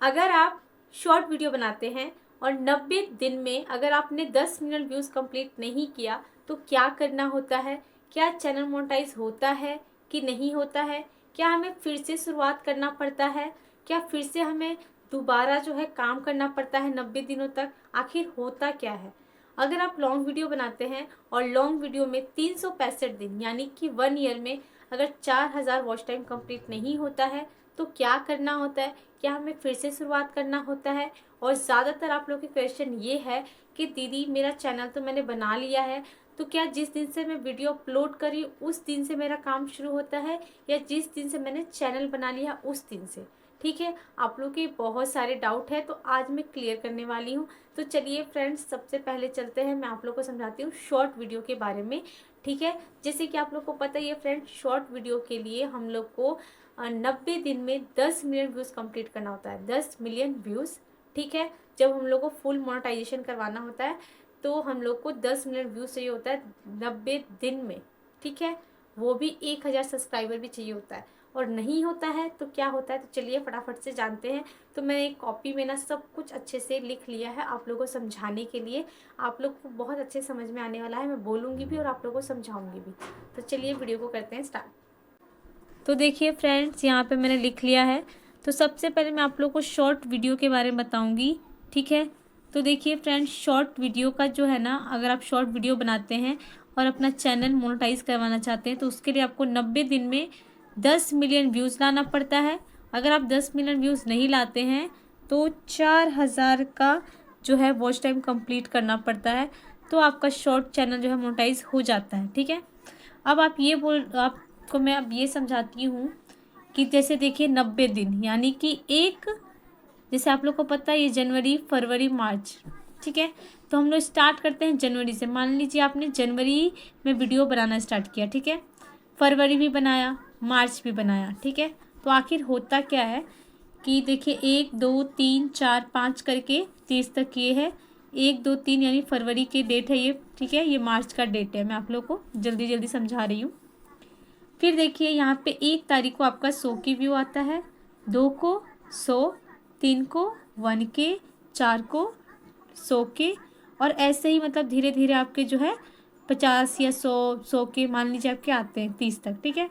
अगर आप short video बनाते हैं और 90 दिन में अगर आपने 10 मिलियन व्यूज़ कंप्लीट नहीं किया तो क्या करना होता है? क्या चैनल मोनेटाइज होता है कि नहीं होता है? क्या हमें फिर से शुरुआत करना पड़ता है? क्या फिर से हमें दोबारा जो है काम करना पड़ता है 90 दिनों तक? आखिर होता क्या है? अगर आप लॉन्ग वीडियो बनाते हैं और लॉन्ग वीडियो में 365 दिन यानी कि 1 ईयर में अगर 4000 वॉच टाइम कंप्लीट नहीं होता है तो क्या करना होता है? क्या हमें फिर से शुरुआत करना होता है? और ज़्यादातर आप लोग के क्वेश्चन ये है कि दीदी मेरा चैनल तो मैंने बना लिया है, तो क्या जिस दिन से मैं वीडियो अपलोड करी उस दिन से मेरा काम शुरू होता है या जिस दिन से मैंने चैनल बना लिया उस दिन से? ठीक है, आप लोग के बहुत सारे डाउट है तो आज मैं क्लियर करने वाली हूँ। तो चलिए फ्रेंड्स, सबसे पहले चलते हैं, मैं आप लोग को समझाती हूँ शॉर्ट वीडियो के बारे में। ठीक है, जैसे कि आप लोग को पता ही है फ्रेंड्स, शॉर्ट वीडियो के लिए हम लोग को 90 दिन में 10 मिलियन व्यूज़ कंप्लीट करना होता है। 10 मिलियन व्यूज़, ठीक है। जब हम लोग को फुल मोनेटाइजेशन करवाना होता है तो हम लोग को 10 मिलियन व्यूज़ चाहिए होता है 90 दिन में, ठीक है। वो भी 1000 सब्सक्राइबर भी चाहिए होता है। और नहीं होता है तो क्या होता है, तो चलिए फटाफट से जानते हैं। तो मैंने एक कॉपी में ना सब कुछ अच्छे से लिख लिया है आप लोगों को समझाने के लिए। आप लोग को बहुत अच्छे समझ में आने वाला है, मैं बोलूँगी भी और आप लोगों को समझाऊंगी भी। तो चलिए वीडियो को करते हैं स्टार्ट। तो देखिए फ्रेंड्स, यहाँ पे मैंने लिख लिया है। तो सबसे पहले मैं आप लोग को शॉर्ट वीडियो के बारे में बताऊंगी, ठीक है। तो देखिए फ्रेंड्स, शॉर्ट वीडियो का जो है ना, अगर आप शॉर्ट वीडियो बनाते हैं और अपना चैनल मोनेटाइज करवाना चाहते हैं तो उसके लिए आपको 90 दिन में 10 मिलियन व्यूज़ लाना पड़ता है। अगर आप 10 मिलियन व्यूज़ नहीं लाते हैं तो 4000 का जो है वॉच टाइम कंप्लीट करना पड़ता है, तो आपका शॉर्ट चैनल जो है मोनेटाइज हो जाता है, ठीक है। अब आपको मैं अब ये समझाती हूँ कि जैसे देखिए 90 दिन यानी कि जैसे आप लोग को पता है ये जनवरी फरवरी मार्च, ठीक है। तो हम लोग स्टार्ट करते हैं जनवरी से। मान लीजिए आपने जनवरी में वीडियो बनाना स्टार्ट किया, ठीक है। फरवरी भी बनाया, मार्च भी बनाया, ठीक है। तो आखिर होता क्या है कि देखिए 1 2 3 4 5 करके 30 तक ये है। 1 2 3 यानी फरवरी के डेट है ये, ठीक है। ये मार्च का डेट है, मैं आप लोग को जल्दी जल्दी समझा रही हूँ। फिर देखिए यहाँ पे 1 तारीख को आपका 100 की व्यू आता है, 2 को 100, 3 को 1 के, 4 को 100 के, और ऐसे ही मतलब धीरे धीरे आपके जो है 50 या 100 के मान लीजिए आपके आते हैं 30 तक, ठीक है।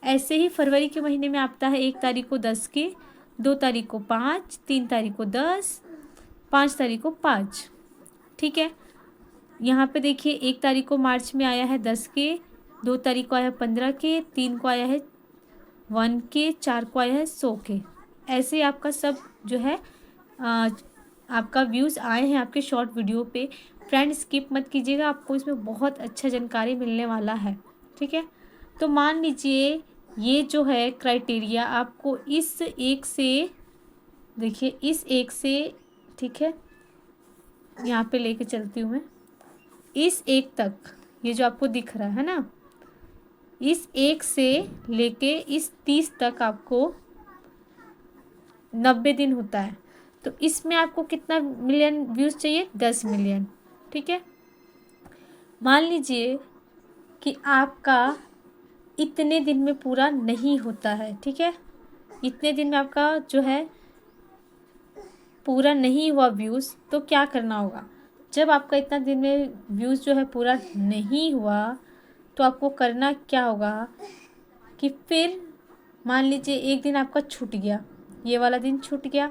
ऐसे ही फरवरी के महीने में आता है 1 तारीख को 10 के, 2 तारीख को 5, 3 तारीख को 10, 5 तारीख को 5, ठीक है। यहाँ पे देखिए 1 तारीख को मार्च में आया है 10 के, 2 तारीख को आया है 15 के, 3 को आया है 1 के, 4 को आया है 100 के। ऐसे ही आपका सब जो है आपका व्यूज़ आए हैं आपके शॉर्ट वीडियो पे। फ्रेंड स्किप मत कीजिएगा, आपको इसमें बहुत अच्छा जानकारी मिलने वाला है, ठीक है। तो मान लीजिए ये जो है क्राइटेरिया आपको इस एक से, देखिए इस एक से, ठीक है, यहाँ पे लेके चलती हूँ मैं इस एक तक, ये जो आपको दिख रहा है ना, इस एक से लेके इस 30 तक आपको 90 दिन होता है। तो इसमें आपको कितना मिलियन व्यूज़ चाहिए? 10 मिलियन, ठीक है। मान लीजिए कि आपका इतने दिन में पूरा नहीं होता है, ठीक है। इतने दिन में आपका जो है पूरा नहीं हुआ व्यूज़, तो क्या करना होगा? जब आपका इतना दिन में व्यूज़ जो है पूरा नहीं हुआ तो आपको करना क्या होगा कि फिर मान लीजिए एक दिन आपका छूट गया, ये वाला दिन छूट गया,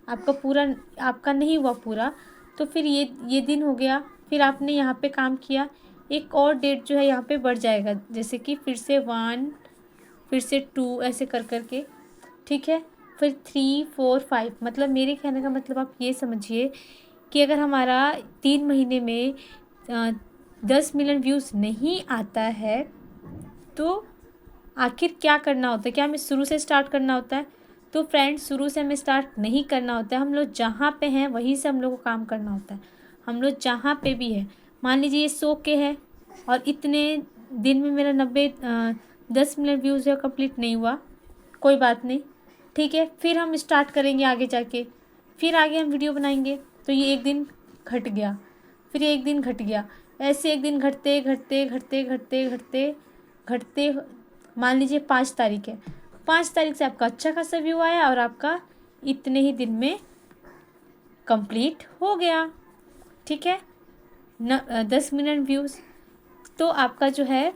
आपका पूरा आपका नहीं हुआ पूरा, तो फिर ये दिन हो गया। फिर आपने यहाँ पे काम किया, एक और डेट जो है यहाँ पे बढ़ जाएगा, जैसे कि फिर से 1, फिर से 2, ऐसे कर कर के, ठीक है। फिर 3 4 5, मतलब मेरे कहने का मतलब आप ये समझिए कि अगर हमारा 3 महीने में 10 मिलियन व्यूज़ नहीं आता है तो आखिर क्या करना होता है? क्या हमें शुरू से स्टार्ट करना होता है? तो फ्रेंड्स, शुरू से हमें स्टार्ट नहीं करना होता है। हम लोग जहाँ पे हैं वहीं से हम लोग को काम करना होता है। हम लोग जहाँ पे भी है, मान लीजिए ये 100 के है और इतने दिन में मेरा 10 मिलियन व्यूज़ है कंप्लीट नहीं हुआ, कोई बात नहीं, ठीक है। फिर हम स्टार्ट करेंगे आगे जाके, फिर आगे हम वीडियो बनाएंगे। तो ये एक दिन घट गया, फिर ये एक दिन घट गया, ऐसे एक दिन घटते घटते घटते घटते घटते घटते मान लीजिए 5 तारीख है, 5 तारीख से आपका अच्छा खासा व्यू आया और आपका इतने ही दिन में कंप्लीट हो गया। ठीक है, 10 मिलियन व्यूज़। तो आपका जो है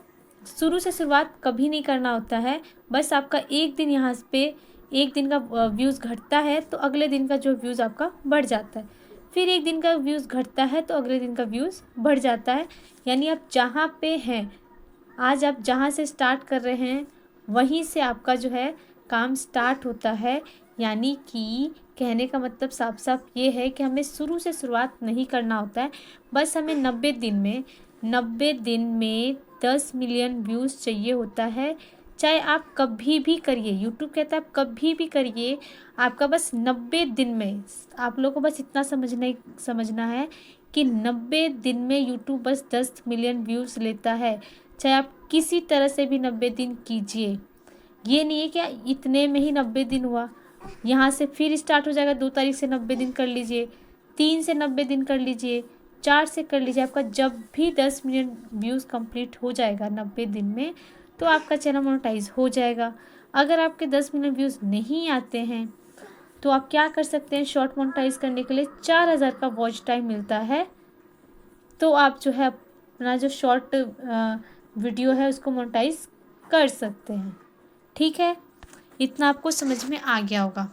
शुरू से शुरुआत कभी नहीं करना होता है, बस आपका एक दिन यहाँ पे एक दिन का व्यूज़ घटता है तो अगले दिन का जो व्यूज़ आपका बढ़ जाता है, फिर एक दिन का व्यूज़ घटता है तो अगले दिन का व्यूज़ बढ़ जाता है। यानी आप जहाँ पे हैं, आज आप जहाँ से स्टार्ट कर रहे हैं वहीं से आपका जो है काम स्टार्ट होता है। यानी कि कहने का मतलब साफ साफ ये है कि हमें शुरू से शुरुआत नहीं करना होता है, बस हमें 90 दिन में 10 मिलियन व्यूज़ चाहिए होता है। चाहे आप कभी भी करिए, यूट्यूब कहता है आप कभी भी करिए, आपका बस 90 दिन में, आप लोगों को बस इतना समझना है कि 90 दिन में यूट्यूब बस 10 मिलियन व्यूज़ लेता है। चाहे आप किसी तरह से भी 90 दिन कीजिए, ये नहीं है कि इतने में ही 90 दिन हुआ, यहाँ से फिर स्टार्ट हो जाएगा 2 तारीख से 90 दिन कर लीजिए, 3 से 90 दिन कर लीजिए, 4 से कर लीजिए। आपका जब भी 10 मिलियन व्यूज़ कंप्लीट हो जाएगा 90 दिन में तो आपका चैनल मोनेटाइज हो जाएगा। अगर आपके 10 मिलियन व्यूज़ नहीं आते हैं तो आप क्या कर सकते हैं, शॉर्ट मोनेटाइज करने के लिए 4000 का वॉच टाइम मिलता है, तो आप जो है अपना जो शॉर्ट वीडियो है उसको मोनेटाइज कर सकते हैं। ठीक है, इतना आपको समझ में आ गया होगा।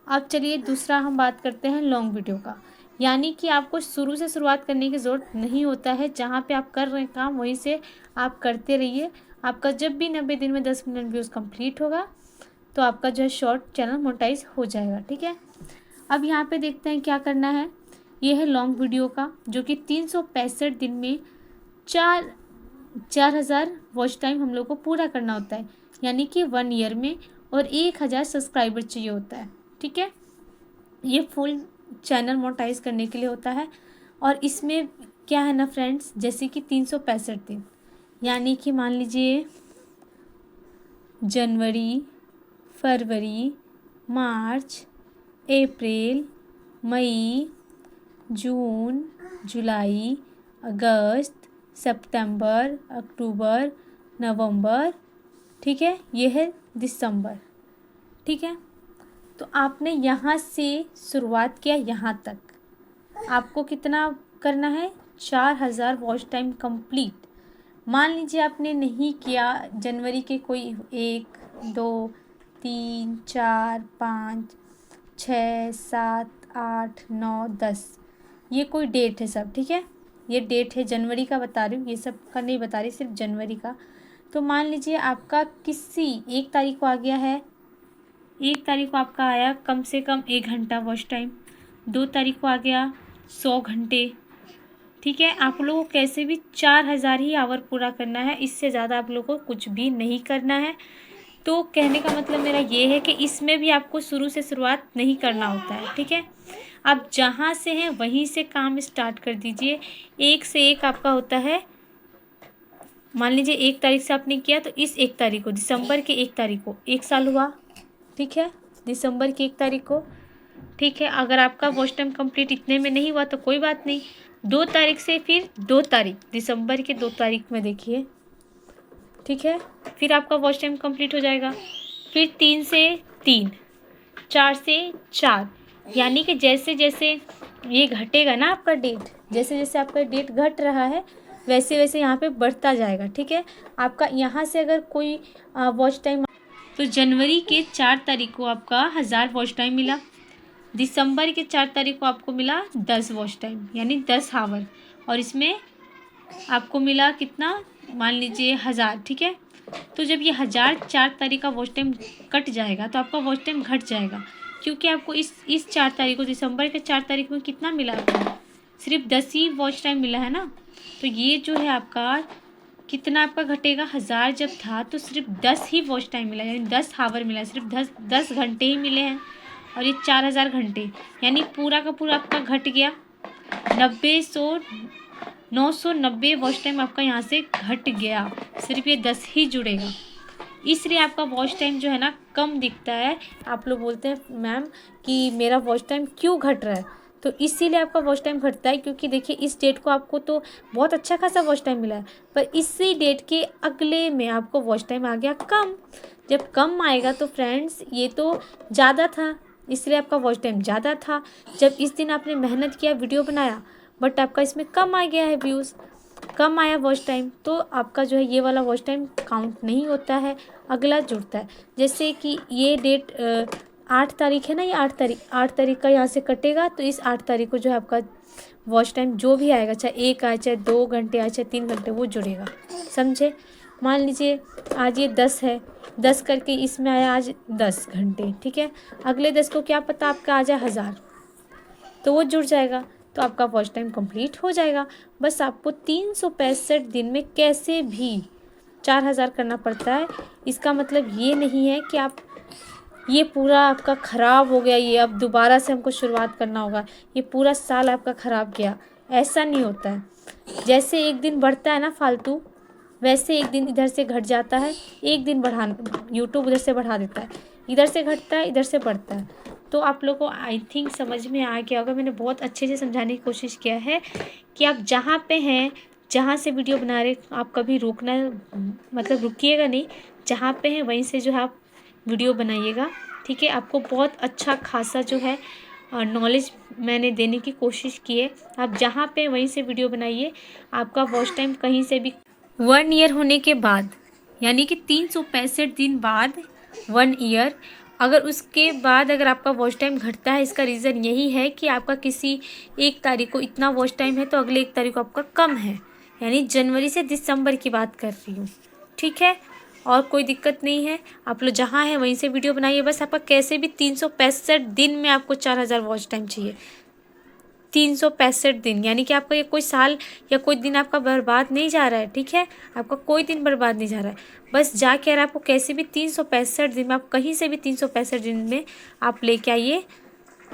अब चलिए दूसरा हम बात करते हैं लॉन्ग वीडियो का। यानी कि आपको शुरू से शुरुआत करने की ज़रूरत नहीं होता है, जहाँ पे आप कर रहे हैं काम वहीं से आप करते रहिए। आपका जब भी 90 दिन में 10 मिलियन व्यूज़ कंप्लीट होगा तो आपका जो है शॉर्ट चैनल मोनेटाइज हो जाएगा। ठीक है, अब यहाँ पे देखते हैं क्या करना है। ये है लॉन्ग वीडियो का, जो कि 365 दिन में 4000 वॉच टाइम हम लोग को पूरा करना होता है, यानी कि 1 ईयर में, और 1000 सब्सक्राइबर चाहिए होता है। ठीक है, ये फुल चैनल मोनेटाइज करने के लिए होता है। और इसमें क्या है ना फ्रेंड्स, जैसे कि 365 दिन, यानी कि मान लीजिए जनवरी, फरवरी, मार्च, अप्रैल, मई, जून, जुलाई, अगस्त, सितंबर, अक्टूबर, नवंबर, ठीक है, ये है दिसंबर। ठीक है, तो आपने यहाँ से शुरुआत किया, यहाँ तक आपको कितना करना है, 4000 वॉच टाइम कंप्लीट। मान लीजिए आपने नहीं किया जनवरी के कोई 1, 2, 3, 4, 5, 6, 7, 8, 9, 10, ये कोई डेट है सब। ठीक है, ये डेट है जनवरी का बता रही हूँ, ये सब का नहीं बता रही, सिर्फ जनवरी का। तो मान लीजिए आपका किसी 1 तारीख को आ गया है, 1 तारीख को आपका आया कम से कम 1 घंटा वॉच टाइम, 2 तारीख को आ गया 100 घंटे। ठीक है, आप लोगों को कैसे भी 4000 ही आवर पूरा करना है, इससे ज़्यादा आप लोगों को कुछ भी नहीं करना है। तो कहने का मतलब मेरा ये है कि इसमें भी आपको शुरू से शुरुआत नहीं करना होता है। ठीक है, आप जहाँ से हैं वहीं से काम स्टार्ट कर दीजिए। एक से एक आपका होता है, मान लीजिए 1 तारीख से आपने किया तो इस 1 तारीख को, दिसंबर के 1 तारीख को 1 साल हुआ। ठीक है, दिसंबर की 1 तारीख को। ठीक है, अगर आपका वॉच टाइम कंप्लीट इतने में नहीं हुआ तो कोई बात नहीं, 2 तारीख से फिर 2 तारीख, दिसंबर के 2 तारीख में देखिए। ठीक है, फिर आपका वॉच टाइम कंप्लीट हो जाएगा। फिर 3 से 3, 4 से 4, यानी कि जैसे जैसे ये घटेगा ना आपका डेट, जैसे जैसे आपका डेट घट रहा है वैसे वैसे यहाँ पे बढ़ता जाएगा। ठीक है, आपका यहाँ से अगर कोई वॉच टाइम, तो जनवरी के 4 तारीख को आपका 1000 वॉच टाइम मिला, दिसंबर के 4 तारीख को आपको मिला 10 वॉच टाइम, यानी 10 आवर, और इसमें आपको मिला कितना, मान लीजिए 1000। ठीक है, तो जब ये 1000 4 तारीख का वॉच टाइम कट जाएगा तो आपका वॉच टाइम घट जाएगा, क्योंकि आपको इस 4 तारीख को, दिसंबर के 4 तारीख में कितना मिला आपको, सिर्फ 10 ही वॉच टाइम मिला है ना। तो ये जो है आपका कितना आपका घटेगा, 1000 जब था तो सिर्फ 10 ही वॉच टाइम मिला, यानी 10 आवर मिला, सिर्फ 10 घंटे ही मिले हैं, और ये 4000 घंटे, यानी पूरा का पूरा आपका घट गया। 990 वॉच टाइम आपका यहाँ से घट गया, सिर्फ ये 10 ही जुड़ेगा, इसलिए आपका वॉच टाइम जो है ना कम दिखता है। आप लोग बोलते हैं मैम कि मेरा वॉच टाइम क्यों घट रहा है, तो इसीलिए आपका वॉच टाइम घटता है, क्योंकि देखिए इस डेट को आपको तो बहुत अच्छा खासा वॉच टाइम मिला है, पर इसी डेट के अगले में आपको वॉच टाइम आ गया कम। जब कम आएगा तो फ्रेंड्स ये तो ज़्यादा था, इसलिए आपका वॉच टाइम ज़्यादा था। जब इस दिन आपने मेहनत किया, वीडियो बनाया, बट आपका इसमें कम आ गया है व्यूज़, कम आया वॉच टाइम, तो आपका जो है ये वाला वॉच टाइम काउंट नहीं होता है, अगला जुड़ता है। जैसे कि ये डेट 8 तारीख है ना, ये 8 तारीख का यहाँ से कटेगा, तो इस 8 तारीख को जो है आपका वॉच टाइम जो भी आएगा, चाहे 1 आए, चाहे 2 घंटे आए, चाहे 3 घंटे, वो जुड़ेगा। समझे? मान लीजिए आज ये 10 है, 10 करके इसमें आया आज 10 घंटे, ठीक है। अगले 10 को क्या पता आपका आ जाए 1000, तो वो जुड़ जाएगा, तो आपका वॉच टाइम कंप्लीट हो जाएगा। बस आपको 365 दिन में कैसे भी 4000 करना पड़ता है। इसका मतलब ये नहीं है कि आप ये पूरा आपका ख़राब हो गया, ये अब दोबारा से हमको शुरुआत करना होगा, ये पूरा साल आपका ख़राब गया, ऐसा नहीं होता है। जैसे एक दिन बढ़ता है ना फालतू, वैसे एक दिन इधर से घट जाता है, एक दिन यूट्यूब उधर से बढ़ा देता है, इधर से घटता है, इधर से बढ़ता है। तो आप लोगों को आई थिंक समझ में आ गया होगा। मैंने बहुत अच्छे से समझाने की कोशिश किया है कि आप जहाँ पे हैं, जहाँ से वीडियो बना रहे, आप कभी रोकना मतलब रुकिएगा नहीं, जहाँ पे हैं वहीं से जो है आप वीडियो बनाइएगा, ठीक है। आपको बहुत अच्छा खासा जो है नॉलेज मैंने देने की कोशिश की है। आप जहाँ पे वहीं से वीडियो बनाइए। आपका वॉच टाइम कहीं से भी 1 ईयर होने के बाद, यानी कि 365 दिन बाद 1 ईयर, अगर उसके बाद अगर आपका वॉच टाइम घटता है, इसका रीज़न यही है कि आपका किसी 1 तारीख को इतना वॉच टाइम है, तो अगले 1 तारीख को आपका कम है, यानी जनवरी से दिसंबर की बात कर रही हूँ, ठीक है। और कोई दिक्कत नहीं है, आप लोग जहाँ हैं वहीं से वीडियो बनाइए। बस आपका कैसे भी 365 दिन में आपको 4000 वॉच टाइम चाहिए। 365 दिन, यानी कि आपका ये कोई साल या कोई दिन आपका बर्बाद नहीं जा रहा है, ठीक है। आपका कोई दिन बर्बाद नहीं जा रहा है। बस जाके यार आपको कैसे भी 365 दिन में, आप कहीं से भी 365 दिन में आप लेके आइए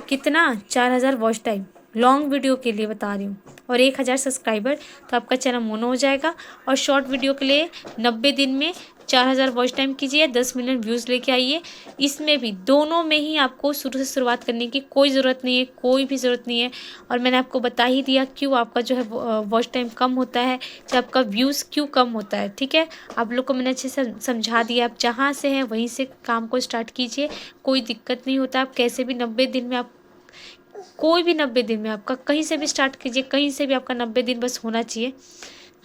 कितना, 4000 वॉच टाइम, लॉन्ग वीडियो के लिए बता रही हूँ, और 1000 सब्सक्राइबर, तो आपका चैनल मोनो हो जाएगा। और शॉर्ट वीडियो के लिए 90 दिन में 4000 वॉच टाइम कीजिए, 10 मिलियन व्यूज़ लेके आइए। इसमें भी दोनों में ही आपको शुरू से शुरुआत करने की कोई ज़रूरत नहीं है, कोई भी ज़रूरत नहीं है। और मैंने आपको बता ही दिया क्यों आपका जो है वॉच टाइम कम होता है, चाहे आपका व्यूज़ क्यों कम होता है, ठीक है। आप लोग को मैंने अच्छे से समझा दिया। आप जहाँ से हैं वहीं से काम को स्टार्ट कीजिए, कोई दिक्कत नहीं होता। आप कैसे भी 90 दिन में, आप कोई भी 90 दिन में आपका कहीं से भी स्टार्ट कीजिए, कहीं से भी आपका 90 दिन बस होना चाहिए।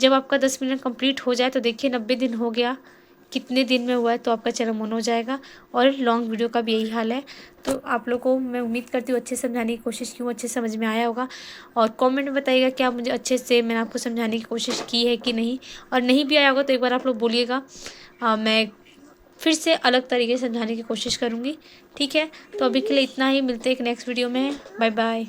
जब आपका 10 मिलियन कंप्लीट हो जाए तो देखिए 90 दिन हो गया, कितने दिन में हुआ है, तो आपका चैनल मोनो हो जाएगा। और लॉन्ग वीडियो का भी यही हाल है। तो आप लोग को मैं उम्मीद करती हूँ अच्छे से समझाने की कोशिश की हूँ, अच्छे से समझ में आया होगा। और कमेंट में बताइएगा क्या मुझे अच्छे से मैंने आपको समझाने की कोशिश की है कि नहीं, और नहीं भी आया होगा तो एक बार आप लोग बोलिएगा, मैं फिर से अलग तरीके से समझाने की कोशिश करूँगी, ठीक है। तो अभी के लिए इतना ही, मिलते हैं एक नेक्स्ट वीडियो में। Bye bye.